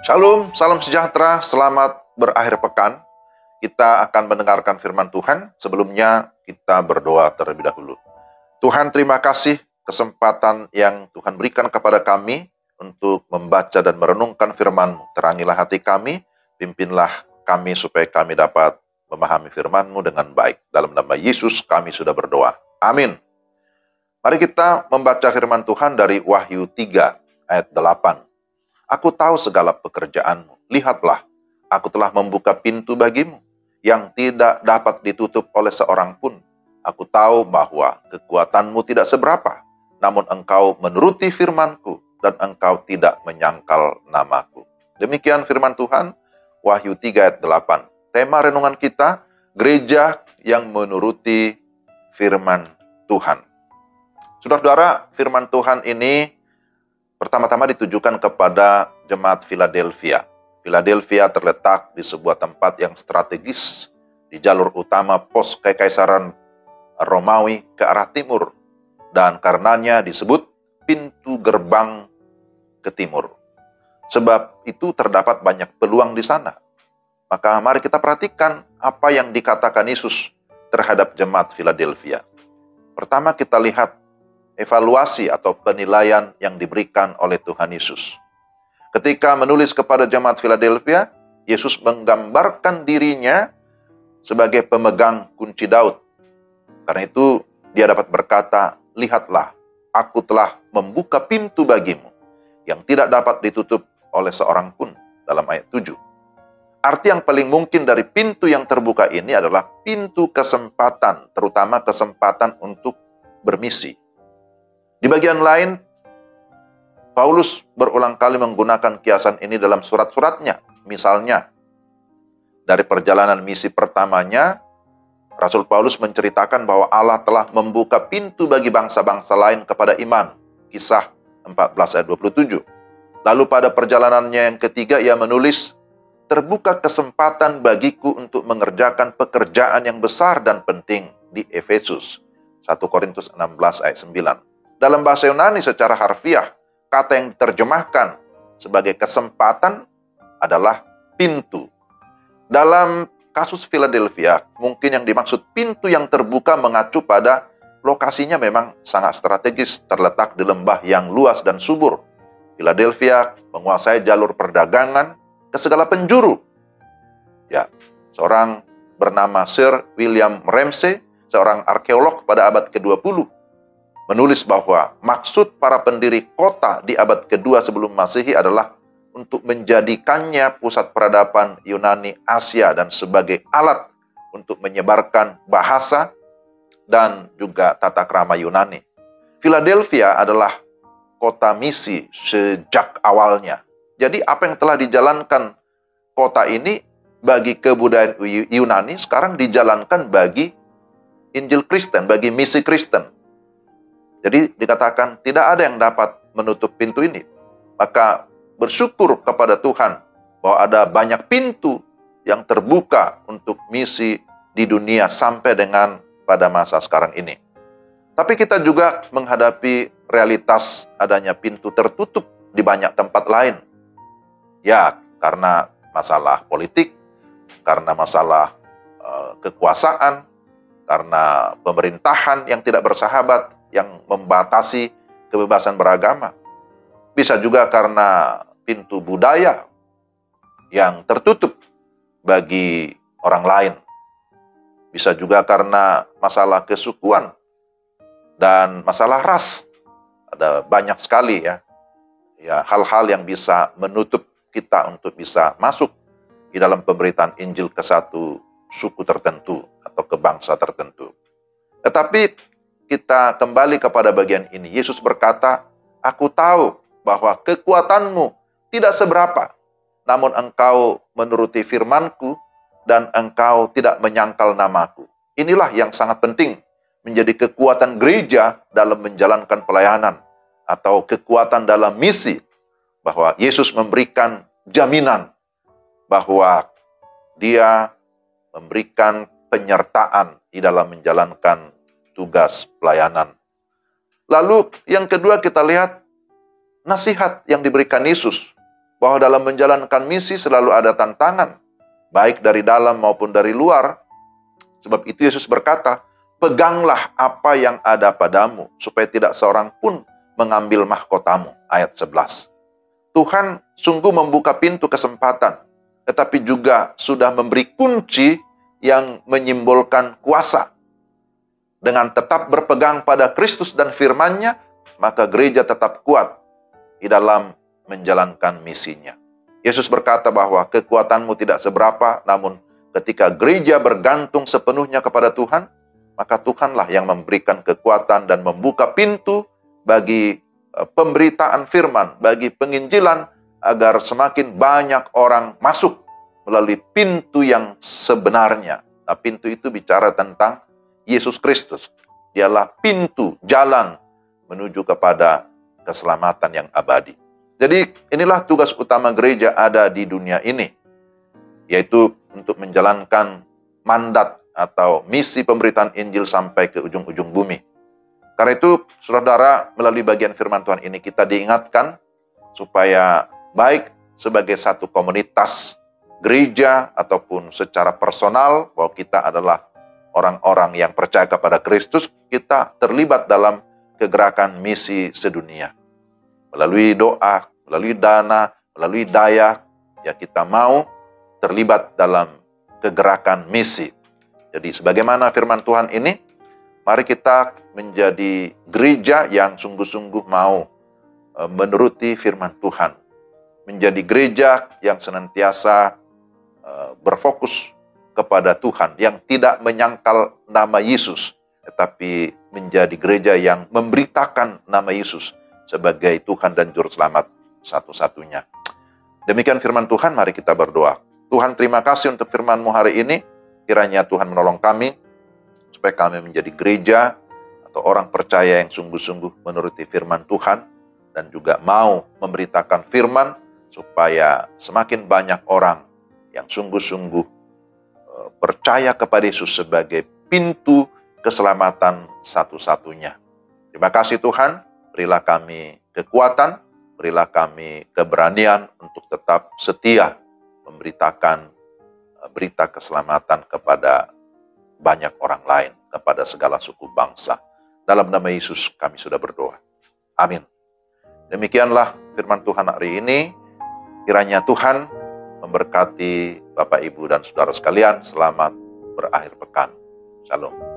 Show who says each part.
Speaker 1: Shalom, salam sejahtera, selamat berakhir pekan. Kita akan mendengarkan firman Tuhan. Sebelumnya kita berdoa terlebih dahulu. Tuhan, terima kasih kesempatan yang Tuhan berikan kepada kami untuk membaca dan merenungkan firman-Mu. Terangilah hati kami, pimpinlah kami supaya kami dapat memahami firman-Mu dengan baik. Dalam nama Yesus kami sudah berdoa. Amin. Mari kita membaca firman Tuhan dari Wahyu 3 ayat 8. Aku tahu segala pekerjaanmu. Lihatlah, aku telah membuka pintu bagimu yang tidak dapat ditutup oleh seorang pun. Aku tahu bahwa kekuatanmu tidak seberapa, namun engkau menuruti firmanku dan engkau tidak menyangkal namaku. Demikian firman Tuhan, Wahyu 3 ayat 8. Tema renungan kita, gereja yang menuruti firman Tuhan. Saudara-saudara, firman Tuhan ini pertama-tama ditujukan kepada jemaat Philadelphia. Philadelphia terletak di sebuah tempat yang strategis di jalur utama pos Kekaisaran Romawi ke arah timur, dan karenanya disebut pintu gerbang ke timur. Sebab itu terdapat banyak peluang di sana. Maka mari kita perhatikan apa yang dikatakan Yesus terhadap jemaat Philadelphia. Pertama kita lihat evaluasi atau penilaian yang diberikan oleh Tuhan Yesus. Ketika menulis kepada jemaat Philadelphia, Yesus menggambarkan dirinya sebagai pemegang kunci Daud. Karena itu, dia dapat berkata, lihatlah, aku telah membuka pintu bagimu yang tidak dapat ditutup oleh seorang pun, dalam ayat 7. Arti yang paling mungkin dari pintu yang terbuka ini adalah pintu kesempatan, terutama kesempatan untuk bermisi. Di bagian lain, Paulus berulang kali menggunakan kiasan ini dalam surat-suratnya. Misalnya, dari perjalanan misi pertamanya, Rasul Paulus menceritakan bahwa Allah telah membuka pintu bagi bangsa-bangsa lain kepada iman. Kisah 14 ayat 27. Lalu pada perjalanannya yang ketiga, ia menulis, terbuka kesempatan bagiku untuk mengerjakan pekerjaan yang besar dan penting di Efesus. 1 Korintus 16 ayat 9. Dalam bahasa Yunani secara harfiah, kata yang diterjemahkan sebagai kesempatan adalah pintu. Dalam kasus Philadelphia, mungkin yang dimaksud pintu yang terbuka mengacu pada lokasinya memang sangat strategis, terletak di lembah yang luas dan subur. Philadelphia menguasai jalur perdagangan ke segala penjuru. Ya, seorang bernama Sir William Ramsay, seorang arkeolog pada abad ke-20, menulis bahwa maksud para pendiri kota di abad kedua sebelum Masehi adalah untuk menjadikannya pusat peradaban Yunani Asia dan sebagai alat untuk menyebarkan bahasa dan juga tata krama Yunani. Philadelphia adalah kota misi sejak awalnya. Jadi apa yang telah dijalankan kota ini bagi kebudayaan Yunani sekarang dijalankan bagi Injil Kristen, bagi misi Kristen. Jadi dikatakan tidak ada yang dapat menutup pintu ini. Maka bersyukur kepada Tuhan bahwa ada banyak pintu yang terbuka untuk misi di dunia sampai dengan pada masa sekarang ini. Tapi kita juga menghadapi realitas adanya pintu tertutup di banyak tempat lain. Ya, karena masalah politik, karena masalah kekuasaan, karena pemerintahan yang tidak bersahabat, yang membatasi kebebasan beragama. Bisa juga karena pintu budaya yang tertutup bagi orang lain. Bisa juga karena masalah kesukuan dan masalah ras. Ada banyak sekali ya hal-hal yang bisa menutup kita untuk bisa masuk di dalam pemberitaan Injil ke satu suku tertentu atau ke bangsa tertentu. Tetapi kita kembali kepada bagian ini. Yesus berkata, aku tahu bahwa kekuatanmu tidak seberapa, namun engkau menuruti firmanku dan engkau tidak menyangkal namaku. Inilah yang sangat penting menjadi kekuatan gereja dalam menjalankan pelayanan atau kekuatan dalam misi, bahwa Yesus memberikan jaminan bahwa dia memberikan penyertaan di dalam menjalankan tugas pelayanan. Lalu yang kedua kita lihat nasihat yang diberikan Yesus bahwa dalam menjalankan misi selalu ada tantangan, baik dari dalam maupun dari luar. Sebab itu Yesus berkata, peganglah apa yang ada padamu, supaya tidak seorang pun mengambil mahkotamu. Ayat 11. Tuhan sungguh membuka pintu kesempatan, tetapi juga sudah memberi kunci yang menyimbolkan kuasa. Dengan tetap berpegang pada Kristus dan firman-Nya, maka gereja tetap kuat di dalam menjalankan misinya. Yesus berkata bahwa kekuatanmu tidak seberapa, namun ketika gereja bergantung sepenuhnya kepada Tuhan, maka Tuhanlah yang memberikan kekuatan dan membuka pintu bagi pemberitaan firman, bagi penginjilan, agar semakin banyak orang masuk melalui pintu yang sebenarnya. Nah, pintu itu bicara tentang Yesus Kristus. Dialah pintu, jalan menuju kepada keselamatan yang abadi. Jadi inilah tugas utama gereja ada di dunia ini, yaitu untuk menjalankan mandat atau misi pemberitaan Injil sampai ke ujung-ujung bumi. Karena itu, saudara, melalui bagian firman Tuhan ini kita diingatkan supaya baik sebagai satu komunitas gereja ataupun secara personal, bahwa kita adalah orang-orang yang percaya kepada Kristus, kita terlibat dalam kegerakan misi sedunia. Melalui doa, melalui dana, melalui daya, ya kita mau terlibat dalam kegerakan misi. Jadi sebagaimana firman Tuhan ini, mari kita menjadi gereja yang sungguh-sungguh mau menuruti firman Tuhan. Menjadi gereja yang senantiasa berfokus kepada Tuhan, yang tidak menyangkal nama Yesus, tetapi menjadi gereja yang memberitakan nama Yesus sebagai Tuhan dan Juru Selamat satu-satunya. Demikian firman Tuhan, mari kita berdoa. Tuhan, terima kasih untuk firman-Mu hari ini. Kiranya Tuhan menolong kami, supaya kami menjadi gereja atau orang percaya yang sungguh-sungguh menuruti firman Tuhan, dan juga mau memberitakan firman, supaya semakin banyak orang yang sungguh-sungguh percaya kepada Yesus sebagai pintu keselamatan satu-satunya. Terima kasih Tuhan, berilah kami kekuatan, berilah kami keberanian untuk tetap setia memberitakan berita keselamatan kepada banyak orang lain, kepada segala suku bangsa. Dalam nama Yesus kami sudah berdoa. Amin. Demikianlah firman Tuhan hari ini. Kiranya Tuhan memberkati Bapak, Ibu, dan saudara sekalian. Selamat berakhir pekan. Shalom.